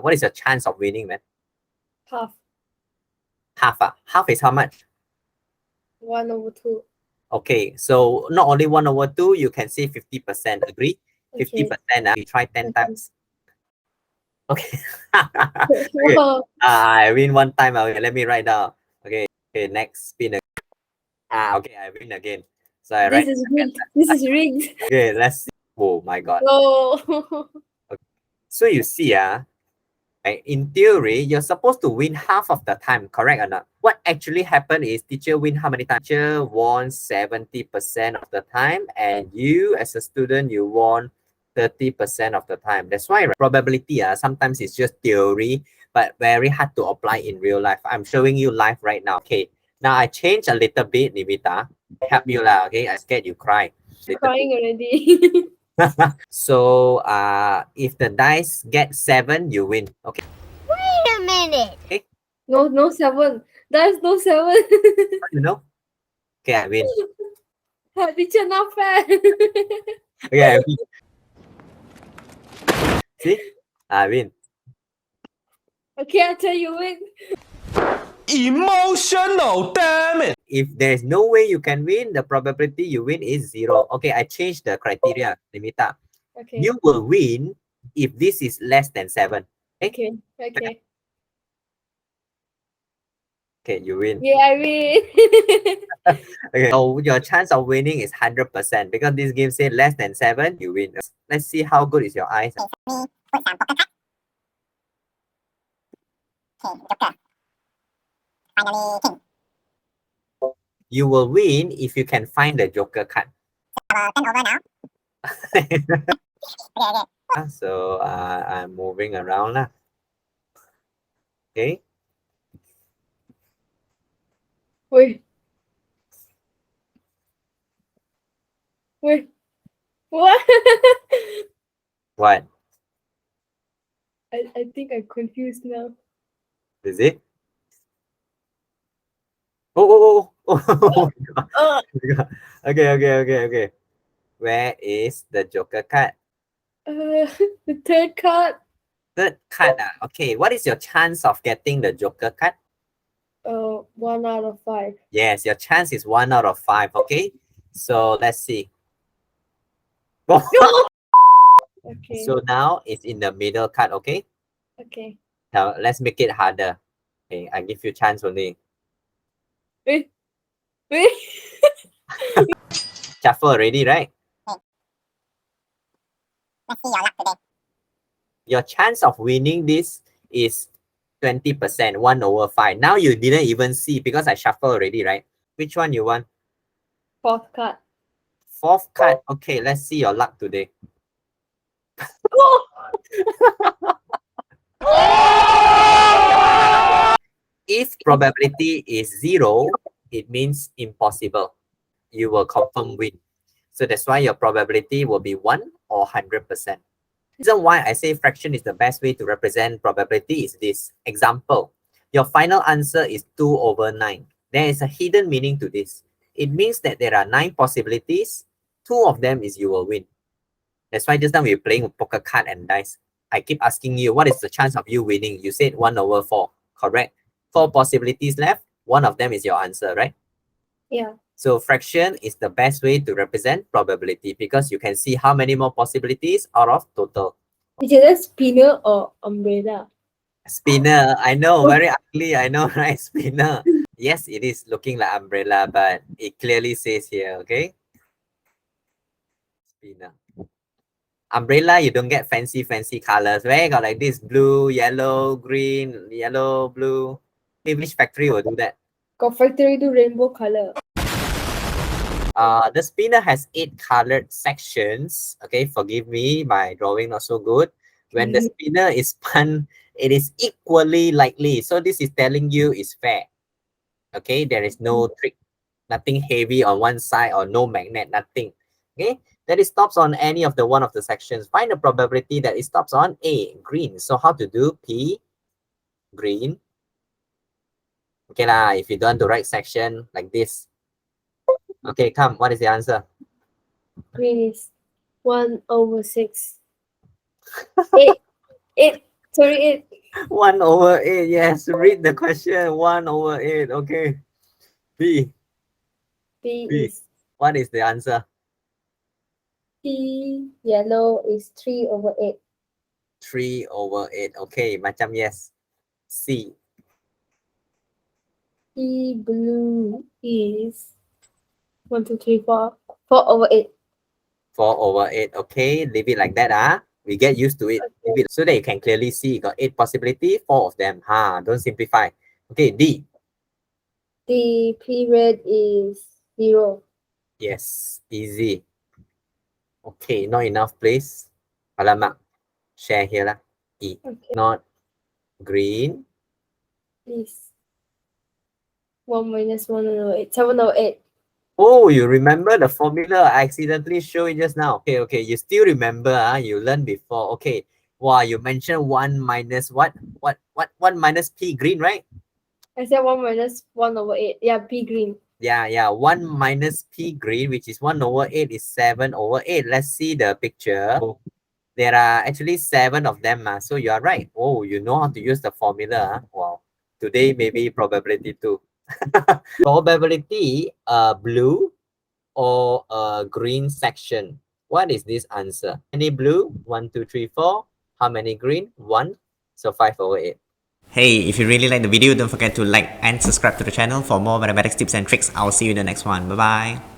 What is your chance of winning, man? Half. Half. Half is how much? 1/2. Okay, so not only 1/2, you can say 50%. Agree? Okay. 50%. We try 10 times. Okay. Okay. Wow. I win one time. Okay, let me write down. Okay. Okay. Next spin. Okay, I win again. So I write. This is rigged. This is rigged. Okay, let's see. Oh my God. Oh. So you see, in theory, you're supposed to win half of the time, correct or not? What actually happened is teacher win how many times? Teacher won 70% of the time, and you as a student, you won 30% of the time. That's why probability, sometimes it's just theory, but very hard to apply in real life. I'm showing you live right now. Okay, now I change a little bit, Nivita. Help you lah, okay? I scared you cry. Crying already. So if the dice get 7, you win. Okay. Wait a minute. Okay. No 7. There's no 7. You know? Okay, I win. Teacher not fair. Okay, I win. See? I win. Okay, I tell you win. Emotional, damn it. If there's no way you can win, the probability you win is 0. Okay, I changed the criteria, Nimita. Okay. You will win if this is less than 7. Okay. Okay. Okay, you win. Yeah, I win. Okay, so your chance of winning is 100% because this game says less than 7, you win. Let's see how good is your eyes. Finally, king. You will win if you can find the Joker card. 10 over now. Okay. So I'm moving around lah. Okay. Wait. What? What? I think I'm confused now. Is it? Oh. Okay. Where is the Joker card? The third card. Third card. Okay, what is your chance of getting the Joker card? 1 out of 5. Yes, your chance is 1 out of 5. Okay, so let's see. Okay. So now it's in the middle card. Okay. Okay. Now let's make it harder. Okay, I give you chance only. Wait. Shuffle already, right? Let's see your luck today. Your chance of winning this is 20%, 1 over 5. Now you didn't even see because I shuffle already, right? Which one you want? Fourth card. Fourth card. Okay, let's see your luck today. If probability is 0, it means impossible. You will confirm win. So that's why your probability will be 1 or 100%. Reason why I say fraction is the best way to represent probability is this. Example, your final answer is 2 over 9. There is a hidden meaning to this. It means that there are 9 possibilities. 2 of them is you will win. That's why just now we were playing with poker card and dice. I keep asking you, what is the chance of you winning? You said 1 over 4, correct? 4 possibilities left. 1 of them is your answer, right? Yeah. So fraction is the best way to represent probability because you can see how many more possibilities out of total. Is it a spinner or umbrella? Spinner, I know, very ugly, I know, right? Spinner. Yes, it is looking like umbrella, but it clearly says here, okay? Spinner. Umbrella, you don't get fancy colors. Where you got like this blue, yellow, green, yellow, blue. Which factory will do that? Got factory do rainbow color. The spinner has 8 colored sections. Okay, forgive me, my drawing not so good. When the spinner is spun, it is equally likely. So this is telling you it's fair. Okay, there is no trick, nothing heavy on one side or no magnet, nothing. Okay, that it stops on any of the one of the sections. Find the probability that it stops on A, green. So how to do? P, green. Okay lah, if you don't do right section like this. Okay, come, what is the answer? Green is 1 over 6. 8 Sorry, it 1/8. Yes, read the question. 1/8. Okay. B. B B. is What is the answer? P yellow is 3/8. 3/8. Okay, macam yes. C. P blue is 1, 2, 3, 4. 4/8. 4/8. Okay, leave it like that. We get used to it. Leave it so that you can clearly see you got 8 possibility, 4 of them. Don't simplify. Okay, D. The period is 0. Yes, easy. Okay, not enough place. Alamak. Share here lah. E. Okay. Not green. Is 1 minus 1/8. 7/8. Oh, you remember the formula I accidentally showed you just now. Okay, you still remember, you learned before. Okay, wow, you mentioned 1 minus what? 1 minus P green, right? I said 1 minus 1/8. Yeah, P green. Yeah, 1 minus P green, which is 1/8 is 7/8. Let's see the picture. There are actually 7 of them, so you are right. Oh, you know how to use the formula. Wow, today maybe probability too. Probability, blue or a green section. What is this answer? Any blue? 1, 2, 3, 4. How many green? 1. So 5/8. Hey, if you really like the video, don't forget to like and subscribe to the channel for more mathematics tips and tricks. I'll see you in the next one. Bye bye.